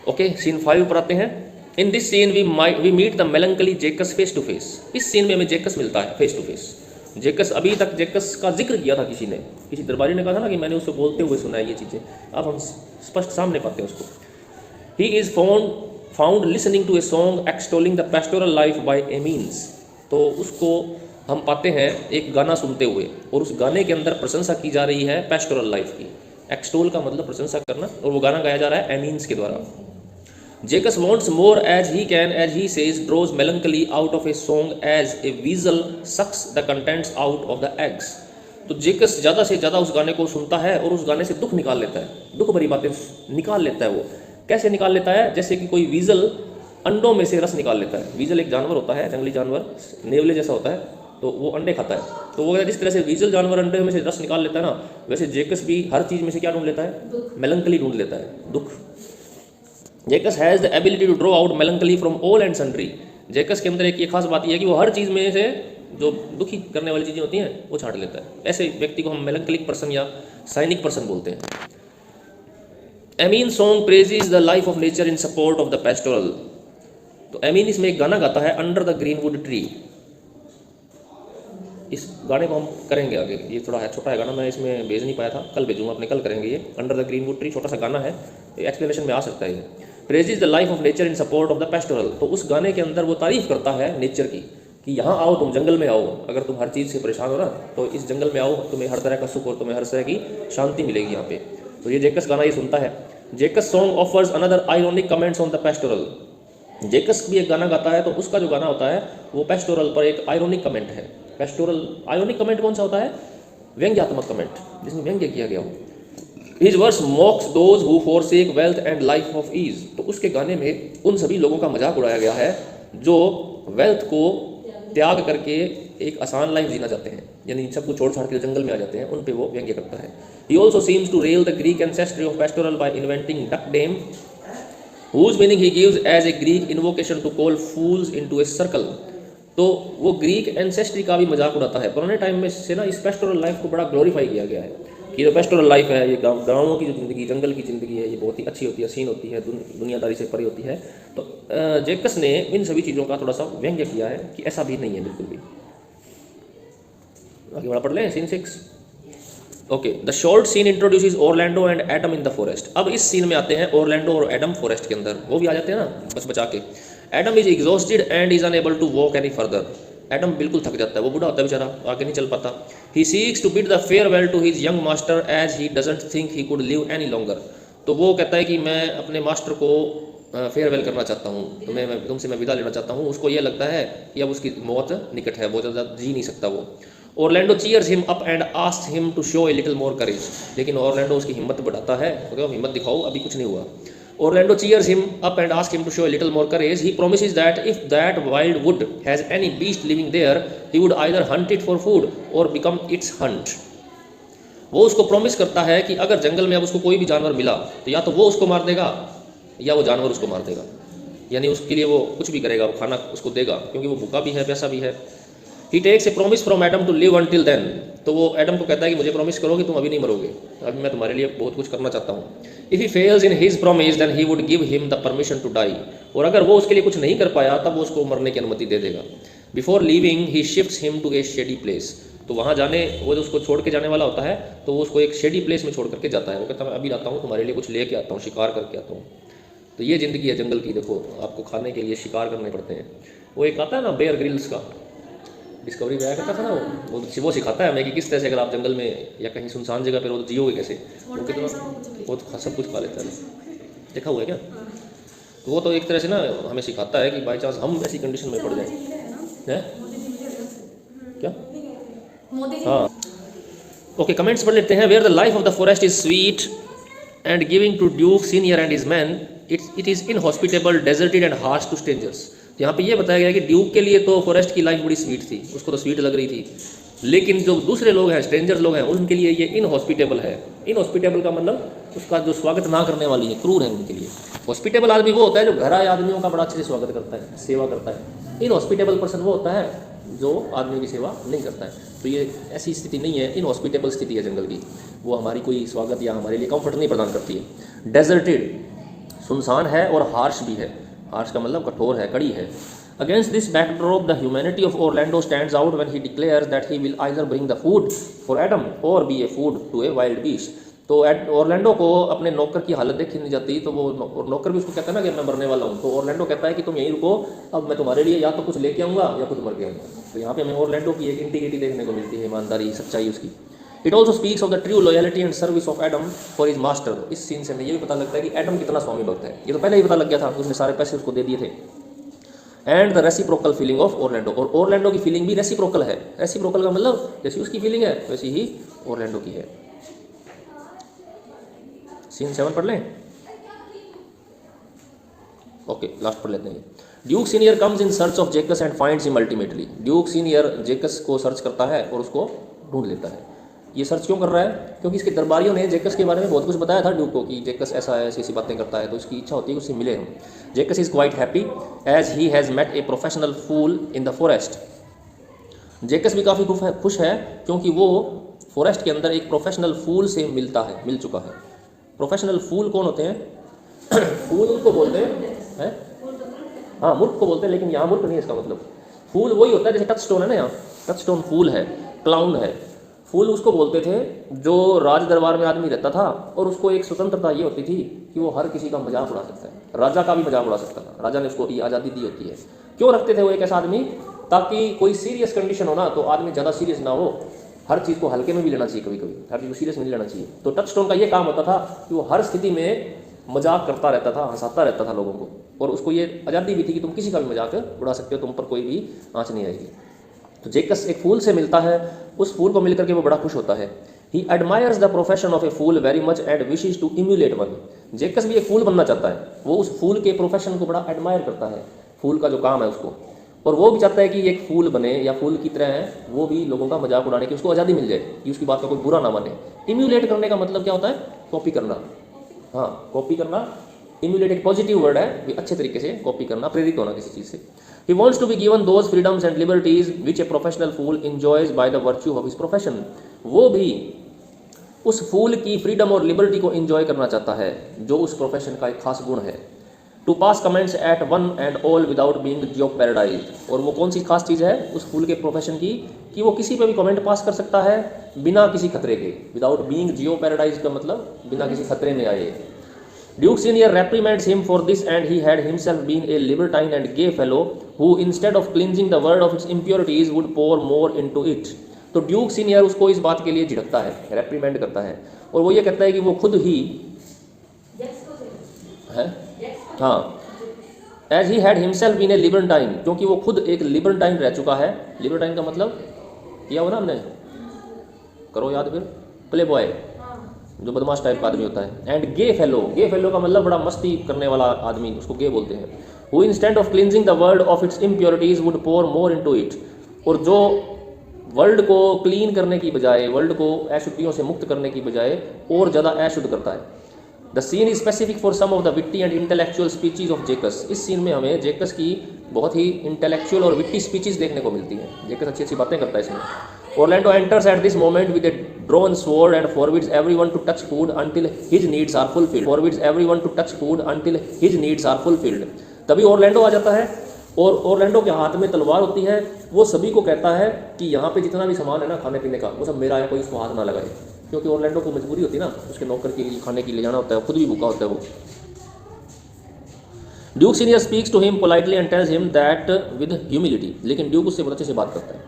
Okay, scene 5 पर आते हैं। In this scene we meet the melancholy Jaques face to face. इस scene में हमें जेकस मिलता है फेस टू फेस। जेकस, अभी तक जेकस का जिक्र किया था किसी ने, किसी दरबारी ने कहा था ना कि मैंने उसको बोलते हुए सुना है ये चीज़ें, अब हम स्पष्ट सामने पाते हैं उसको। He is found listening to a song extolling the pastoral life by Amiens. तो उसको हम पाते हैं एक गाना सुनते हुए, और उस गाने के अंदर प्रशंसा की जा रही है पेस्टोरल लाइफ की। एक्सटोल का मतलब प्रशंसा करना, और वो गाना गाया जा रहा है एमीन्स के द्वारा। जेकस wants more as he can, as he says, draws melancholy out of a song as a weasel sucks the contents out of the eggs। तो जेकस ज़्यादा से ज़्यादा उस गाने को सुनता है और उस गाने से दुख निकाल लेता है, दुख भरी बातें निकाल लेता है। वो कैसे निकाल लेता है? जैसे कि कोई वीजल अंडों में से रस निकाल लेता है। वीजल एक जानवर होता है, जंगली जानवर, नेवले जैसा होता है, तो वो अंडे खाता है। तो वो जिस तरह से वीजल जानवर अंडे में से रस निकाल लेता है ना, वैसे जेकस भी हर चीज़ में से क्या ढूंढ लेता है? मेलंकली ढूंढ लेता है, दुख। Jaques has the ability to draw out melancholy from all and sundry. Jaques के अंदर एक ये खास बात यह है कि वो हर चीज़ में से जो दुखी करने वाली चीज़ें होती हैं वो छांट लेता है। ऐसे व्यक्ति को हम मेलंकलिक पर्सन या साइनिक पर्सन बोलते हैं। Amine song praises the life of nature in support of the pastoral. तो एमीन इसमें एक गाना गाता है, अंडर द ग्रीनवुड ट्री। इस गाने को हम करेंगे आगे, ये थोड़ा है छोटा है गाना, मैं इसमें भेज नहीं पाया था, कल भेजूंगा अपने, कल करेंगे ये। अंडर द ग्रीनवुड ट्री छोटा सा गाना है, एक्सप्लेनेशन में आ सकता है ये। Praises the life of nature in support of the pastoral. तो उस गाने के अंदर वो तारीफ करता है नेचर की, कि यहाँ आओ, तुम जंगल में आओ, अगर तुम हर चीज़ से परेशान हो ना तो इस जंगल में आओ, तुम्हें हर तरह का सुख और तुम्हें हर तरह की शांति मिलेगी यहाँ पे। तो ये जेकस गाना ये सुनता है। जेकस song offers another ironic comments on the pastoral. जेकस भी एक गाना गाता है, तो उसका जो गाना होता है वो पेस्टोरल पर एक आयरॉनिक कमेंट है। पेस्टोरल आयरॉनिक कमेंट कौन सा होता है? व्यंग्यात्मक कमेंट, जिसमें व्यंग्य किया गया हो। His verse mocks those who forsake wealth and life of ease। तो उसके गाने में उन सभी लोगों का मजाक उड़ाया गया है जो वेल्थ को त्याग करके एक आसान लाइफ जीना चाहते हैं, यानी सब कुछ छोड़ छाड़ के जंगल में आ जाते हैं, उन पे वो व्यंग्य करता है। He also seems to rail the Greek ancestry of pastoral by inventing duck dame, whose meaning he gives as a Greek invocation to call fools into a circle। तो वो ग्रीक एंसेस्ट्री का भी मजाक उड़ाता है। पुराने टाइम में से ना इस पेस्टोरल लाइफ को बड़ा ग्लोरीफाई किया गया है कि जो पेस्टोरल लाइफ है, ये गाँवों की जो ज़िंदगी, जंगल की ज़िंदगी है, ये बहुत ही अच्छी होती है, हसीन होती है, दुनियादारी से परे होती है। तो जेकस ने इन सभी चीज़ों का थोड़ा सा व्यंग्य किया है कि ऐसा भी नहीं है बिल्कुल भी। आगे बड़ा पढ़ लें, scene 6। Okay, the short scene introduces Orlando and Adam in the forest. अब इस सीन में आते हैं ऑरलैंडो और एडम फॉरेस्ट के अंदर, वो भी आ जाते हैं ना बस बचा के। Adam is exhausted and is unable to walk any further. Adam बिल्कुल थक जाता है, वो बूढ़ा होता है बेचारा, आगे नहीं चल पाता। He seeks to bid the farewell to his young master as he doesn't think he could live any longer. तो वो कहता है कि मैं अपने मास्टर को फेयरवेल करना चाहता हूँ, तो मैं तुमसे मैं विदा लेना चाहता हूँ। उसको ये लगता है कि अब उसकी मौत निकट है, बहुत ज़्यादा जी नहीं सकता वो। Orlando cheers him up and asks him to show a little more courage. लेकिन ऑरलैंडो उसकी हिम्मत बढ़ाता है, तो हिम्मत दिखाओ, अभी कुछ नहीं हुआ। Orlando cheers him up and asks him to show a little more courage. He promises that if that wild wood has any beast living there, he would either hunt it for food or become its hunt। वो उसको promise करता है कि अगर जंगल में अब उसको कोई भी जानवर मिला तो या तो वो उसको मार देगा या वो जानवर उसको मार देगा, यानी उसके लिए वो कुछ भी करेगा, वो खाना उसको देगा, क्योंकि वो भूखा भी है, प्यासा भी है। He takes a promise from Adam to live until then। तो वो एडम को कहता है कि मुझे प्रॉमिस करो कि तुम अभी नहीं मरोगे, अभी मैं तुम्हारे लिए बहुत कुछ करना चाहता हूँ। If he fails in his promise, then he would give him the permission to die। और अगर वो उसके लिए कुछ नहीं कर पाया तब वो उसको मरने की अनुमति दे देगा। Before leaving, he shifts him to a shady place। तो वहाँ जाने, वो जो उसको छोड़ के जाने वाला होता है तो वो उसको एक शेडी प्लेस में छोड़ करके जाता है। वो कहता है मैं अभी आता हूँ, तुम्हारे लिए कुछ लेके आता हूँ, शिकार करके आता हूँ। तो ये ज़िंदगी है जंगल की, देखो आपको खाने के लिए शिकार करने पड़ते हैं। वो एक आता है ना बेयर ग्रिल्स का, डिस्कवरी में आया करता था ना, वो सिखाता है हमें कि किस तरह से अगर आप जंगल में या कहीं सुनसान जगह पर हो तो जियोगे कैसे। वो कितना बहुत सब कुछ खा लेता है, देखा हुआ है क्या? तो वो तो एक तरह से ना हमें सिखाता है कि बाई चांस हम ऐसी कंडीशन में पड़ जाए हैं क्या। हाँ, ओके, कमेंट्स पढ़ लेते हैं। Where the life of the forest is sweet and giving to Duke senior and his man, it is inhospitable, deserted and harsh to strangers. यहाँ पे ये बताया गया कि ड्यूक के लिए तो फॉरेस्ट की लाइफ बड़ी स्वीट थी, उसको तो स्वीट लग रही थी, लेकिन जो दूसरे लोग हैं, स्ट्रेंजर्स लोग हैं, उनके लिए ये इनहॉस्पिटेबल है। इनहॉस्पिटेबल का मतलब उसका जो स्वागत ना करने वाली है, क्रूर है उनके लिए। हॉस्पिटेबल आदमी वो होता है जो घर आए आदमियों का बड़ा अच्छे से स्वागत करता है, सेवा करता है। इनहॉस्पिटेबल पर्सन वो होता है जो आदमियों की सेवा नहीं करता है। तो ये ऐसी स्थिति नहीं है, इनहॉस्पिटेबल स्थिति है जंगल की, वो हमारी कोई स्वागत या हमारे लिए कंफर्ट नहीं प्रदान करती है। डेजर्टेड, सुनसान है और हार्श भी है। हार्श का मतलब कठोर है, कड़ी है। Against this backdrop the humanity of Orlando stands out when he declares that he will either bring the food for Adam or be a food to a wild beast. तो Orlando को अपने नौकर की हालत देखी नहीं जाती, तो वो नौकर भी उसको कहता है ना कि मैं मरने वाला हूँ, तो ओरलैंडो कहता है कि तुम यहीं रुको, अब मैं तुम्हारे लिए या तो कुछ लेके आऊँगा या खुद मर के आऊँगा। तो यहाँ पे हमें ओरलैंडो की एक इंटीग्रिटी देखने को मिलती है, ईमानदारी, सच्चाई उसकी। It also speaks of the true loyalty and service of Adam for his master. इस सीन से हमें ये भी पता लगता है कि एडम कितना स्वामी भक्त है। ये तो पहले ही पता लग गया था, उसने सारे पैसे उसको दे दिए थे। And the reciprocal feeling of Orlando, और ओरलैंडो की फीलिंग भी रेसिप्रोकल है। रेसिप्रोकल का मतलब जैसी उसकी फीलिंग है वैसी ही ओरलैंडो की है। सीन 7 पढ़ लें, ओके लास्ट पढ़ लेते हैं। Duke senior comes in search of जेकस and finds him ultimately. Duke senior जेकस को सर्च करता है और उसको ढूंढ लेता है। ये सर्च क्यों कर रहा है? क्योंकि इसके दरबारियों ने जेकस के बारे में बहुत कुछ बताया था ड्यूक को कि जेकस ऐसा है, ऐसी ऐसी बातें करता है, तो इसकी इच्छा होती है कि उससे मिले हम। Jaques is quite happy as he has met a professional fool in the forest. Jaques भी काफ़ी खुश है क्योंकि वो फॉरेस्ट के अंदर एक प्रोफेशनल फूल से मिल चुका है। प्रोफेशनल फूल कौन होते हैं? फूल उनको बोलते हैं, हाँ मूर्ख को बोलते हैं, लेकिन यहाँ मूर्ख नहीं है इसका मतलब। फूल वही होता है जैसे टच स्टोन है ना, यहाँ टच स्टोन फूल है, क्लाउन है। फूल उसको बोलते थे जो राज दरबार में आदमी रहता था और उसको एक स्वतंत्रता ये होती थी कि वो हर किसी का मजाक उड़ा सकता है, राजा का भी मजाक उड़ा सकता था। राजा ने उसको ये आज़ादी दी होती है। क्यों रखते थे वो एक ऐसा आदमी? ताकि कोई सीरियस कंडीशन हो ना तो आदमी ज़्यादा सीरियस ना हो, हर चीज़ को हल्के में भी लेना चाहिए, कभी कभी हर चीज़ को सीरियस में नहीं लेना चाहिए। तो टच स्टोन का ये काम होता था कि वो हर स्थिति में मजाक करता रहता था, हंसाता रहता था लोगों को, और उसको ये आज़ादी भी थी कि तुम किसी का भी मजाक उड़ा सकते हो, तुम पर कोई भी आँच नहीं आएगी। तो जेकस एक फूल से मिलता है, उस फूल को मिलकर के वो बड़ा खुश होता है। He admires the profession of a fool very much and wishes to emulate one. Jaques भी एक फूल बनना चाहता है, वो उस फूल के प्रोफेशन को बड़ा एडमायर करता है, फूल का जो काम है उसको, और वो भी चाहता है कि एक फूल बने या फूल की तरह है, वो भी लोगों का मजाक उड़ाने की उसको आज़ादी मिल जाए कि उसकी बात का कोई बुरा ना माने। इम्यूलेट करने का मतलब क्या होता है? कॉपी करना। हाँ, कॉपी करना। इम्यूलेट एक पॉजिटिव वर्ड है, अच्छे तरीके से कॉपी करना, प्रेरित होना किसी चीज़ से। He wants to be given those freedoms and liberties which a professional fool enjoys by the virtue of his profession. वो भी उस फूल की फ्रीडम और लिबर्टी को एंजॉय करना चाहता है जो उस प्रोफेशन का एक खास गुण है। To pass comments at one and all without being jeopardized. और वो कौन सी खास चीज़ है उस फूल के प्रोफेशन की कि वो किसी पे भी कमेंट पास कर सकता है बिना किसी खतरे के। विदाउट बीइंग जियोपैराडाइज्ड का मतलब बिना किसी खतरे में आए। Duke Senior reprimands him for this, and he had himself been a libertine and gay fellow who, instead of cleansing the world of its impurities, would pour more into it. तो Duke senior उसको इस बात के लिए झिड़कता है, रेप्रीमेंड करता है, और वो ये कहता है कि वो खुद ही है, हाँ, as he had himself been a libertine, क्योंकि वो खुद एक लिबर्टाइन रह चुका है। लिबर्टाइन का मतलब किया हो ना हमने, करो याद फिर, प्ले बॉय, जो बदमाश टाइप का आदमी होता है। And gay fellow, gay fellow का मतलब बड़ा मस्ती करने वाला आदमी, उसको गे बोलते हैं। Who instead of cleansing the world of its impurities would pour more into it. और जो वर्ल्ड को क्लीन करने की बजाय, वर्ल्ड को अशुद्धियों से मुक्त करने की बजाय और ज़्यादा अशुद्ध करता है। The scene is specific for some of the witty and intellectual speeches of Jaques. इस सीन में हमें जेकस की बहुत ही इंटेलेक्चुअल और विट्टी स्पीचेज देखने को मिलती हैं। जेकस अच्छी अच्छी बातें करता है इसमें। Orlando enters at this moment with a drawn sword and forbids everyone to touch food until his needs are fulfilled. Forbids everyone to touch food until his needs are fulfilled. तभी ओरलैंडो आ जाता है और Orlando के हाथ में तलवार होती है। वो सभी को कहता है कि यहाँ पे जितना भी सामान है ना खाने पीने का, वो सब मेरा है, कोई इसको हाथ ना लगाए। क्योंकि ओरलैंडो को मजबूरी होती है ना, उसके नौकर के लिए खाने के लिए जाना होता है, खुद भी भूखा होता है वो। Duke senior speaks to him politely and tells him that with humility. लेकिन ड्यूक उससे बहुत अच्छे से बात करता है,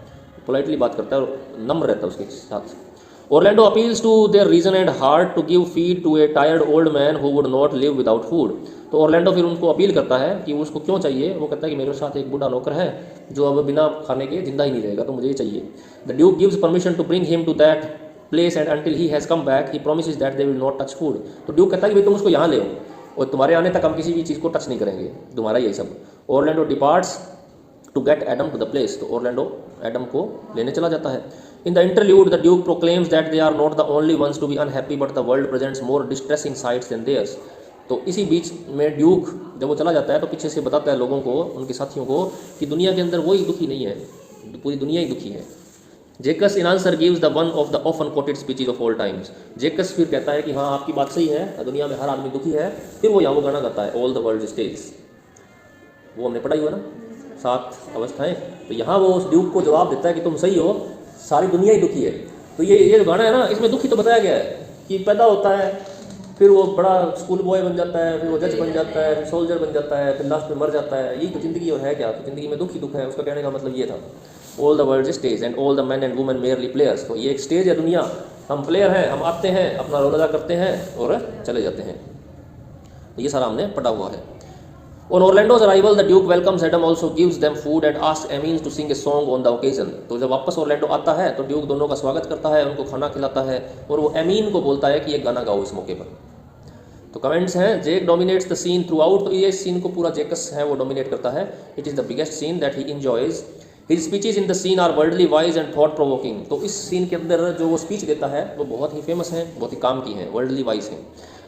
पोलाइटली बात करता है और नम्र रहता है उसके साथ। Orlando appeals to their reason and heart to give feed to a tired old man who would not live without food. तो ओरलैंडो फिर उनको अपील करता है कि वो उसको क्यों चाहिए। वो कहता है कि मेरे साथ एक बूढ़ा नौकर है जो अब बिना खाने के जिंदा ही नहीं रहेगा, तो मुझे ये चाहिए। The Duke gives permission to bring him to that place and until he has come back he promises that they will not touch food. तो ड्यूक कहता है कि भाई तुम उसको यहाँ ले आओ और तुम्हारे आने तक हम किसी भी चीज़ को टच नहीं करेंगे, तुम्हारा यही सब। Orlando departs to get Adam to the place. तो ओरलैंडो एडम को लेने चला जाता है। In the interlude the Duke proclaims that they are not the only ones to be unhappy but the world presents more distressing sights than theirs. तो इसी बीच में Duke जब वो चला जाता है तो पीछे से बताता है लोगों को, उनके साथियों को, कि दुनिया के अंदर वही दुखी नहीं है, पूरी दुनिया ही दुखी है। जेकस in answer gives the one of the often coated speeches of all times. जेकस फिर कहता है कि हाँ आपकी बात सही है, दुनिया में हर आदमी दुखी है। फिर वो यहाँ वो गाना गाता है ऑल द वर्ल्ड स्टेज, वो हमने पढ़ा ही हुआ ना 7 अवस्थाएं। तो यहाँ वो उस ड्यूक को जवाब देता है कि तुम सही हो, सारी दुनिया ही दुखी है। तो ये जो गाना है ना, इसमें दुखी तो बताया गया है कि पैदा होता है, फिर वो बड़ा स्कूल बॉय बन जाता है, फिर वो जज बन जाता है, फिर सोल्जर बन जाता है, फिर लास्ट में मर जाता है। यही तो ज़िंदगी और है क्या, तो ज़िंदगी में दुख ही दुख है। उसका कहने का मतलब ये था all the world stage and all the man and women merely players. तो ये एक स्टेज है दुनिया, हम प्लेयर हैं, हम आते हैं, अपना रोल अदा करते हैं और चले जाते हैं। ये सारा हमने पढ़ा हुआ है। On Orlando's arrival, the Duke welcomes Adam, also gives them food and asks Amin to sing a song on the occasion. तो जब वापस ऑरलैंडो आता है तो ड्यूक दोनों का स्वागत करता है, उनको खाना खिलाता है और वो एमीन को बोलता है कि ये गाना गाओ इस मौके पर। तो कमेंट्स हैं, Jaques dominates the scene throughout. तो ये सीन को पूरा जेकस है वो डोमिनेट करता है। It is the biggest scene that he enjoys. His speeches in the scene are worldly wise and thought provoking. तो इस सीन के अंदर जो वो स्पीच देता है वो बहुत ही फेमस है, बहुत ही काम की है, वर्ल्डली वाइज है।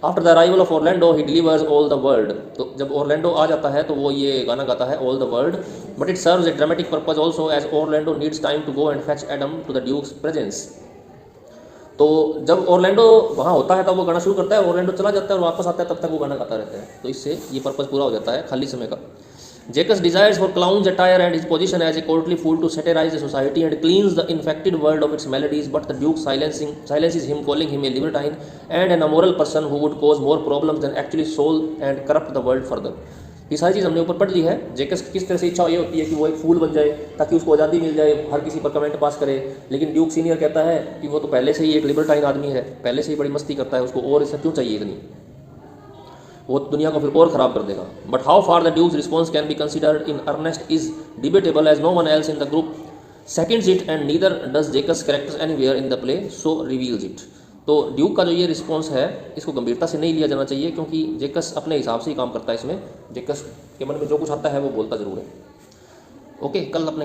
After the arrival of Orlando he delivers all the world. तो जब ऑरलैंडो आ जाता है तो वो ये गाना गाता है all the world, but it serves a dramatic purpose also as Orlando needs time to go and fetch Adam to the Duke's presence. तो जब ऑरलैंडो वहाँ होता है तब वो गाना शुरू करता है, ऑरलैंडो चला जाता है और वापस आता है तब तक वो गाना गाता रहता है। तो इससे ये पर्पज़ पूरा हो जाता है खाली समय का। Jacques desires for clown's attire and his position as a courtly fool to satirize the society and cleanse the infected world of its maladies, but the Duke silences him, calling him a libertine and an immoral person who would cause more problems than actually solve and corrupt the world further. ये सारी चीज़ हमने ऊपर पढ़ ली है। जेकस की किस तरह से इच्छा ये होती है कि वो एक फूल बन जाए ताकि उसको आज़ादी मिल जाए, हर किसी पर कमेंट पास करे। लेकिन ड्यूक सीनियर कहता है कि वो तो पहले से ही एक लिबर्टाइन आदमी है, पहले से ही बड़ी मस्ती करता है, उसको और इससे क्यों चाहिए इतनी, वो दुनिया को फिर और ख़राब कर देगा। But how far the Duke's response can be considered in earnest is debatable as no one else in the group seconds it and neither does Jaques characters anywhere in the play so reveals it. तो Duke का जो ये response है इसको गंभीरता से नहीं लिया जाना चाहिए, क्योंकि जेकस अपने हिसाब से ही काम करता है इसमें। जेकस के मन में जो कुछ आता है वो बोलता ज़रूर है। ओके, कल अपने